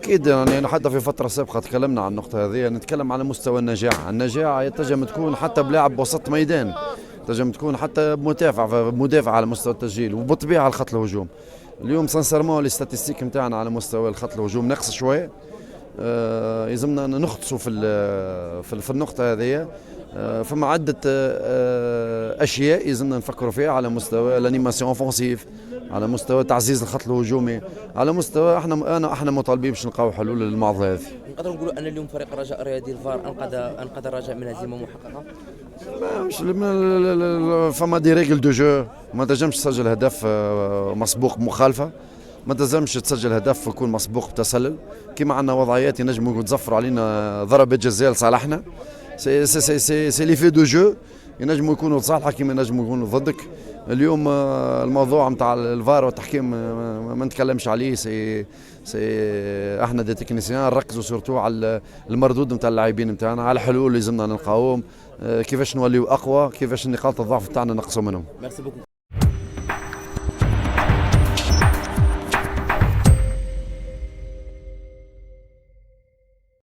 اكيد يعني حتى في فتره سابقه تكلمنا عن النقطه هذه، نتكلم على مستوى النجاح. النجاح يتجم تكون حتى بلاعب وسط ميدان، تنجم تكون حتى مدافع على مستوى التسجيل، وبالطبيعه على خط الهجوم. اليوم سانسيرمون لي ستاتيستيك نتاعنا على مستوى الخط الهجوم ناقص شويه. يلزمنا نختصوا في النقطه هذه. فما عدة أشياء يلزمنا نفكروا فيها على مستوى الانيماسيون اوفونسيف، على مستوى تعزيز الخط الهجومي، على مستوى احنا مطالبين باش نلقاو حلول للمعضلة هذه. نقدروا نقولوا ان اليوم فريق الرجاء الرياضي الفار انقذ الرجاء من هزيمه محققه. مش فما دي ريغل دو جو، ما تنجمش تسجل هدف مسبوق بمخالفة، ما تنجمش تسجل هدف يكون مسبوق بتسلل. كيما عندنا وضعيات ينجموا يتزفروا علينا ضربة جزاء لصالحنا. سي لي في دو جو، ينجموا يكونوا لصالحك كيما ينجموا يكونوا ضدك. اليوم الموضوع نتاع الفار والتحكيم ما نتكلمش عليه. سي احنا دي تكنيسيان نركزوا سورتو على المردود نتاع اللاعبين نتاعنا، على الحلول اللي لازمنا نلقاوهم، كيفاش نوليو اقوى، كيفاش نقاط الضعف نتاعنا نقصوا منهم.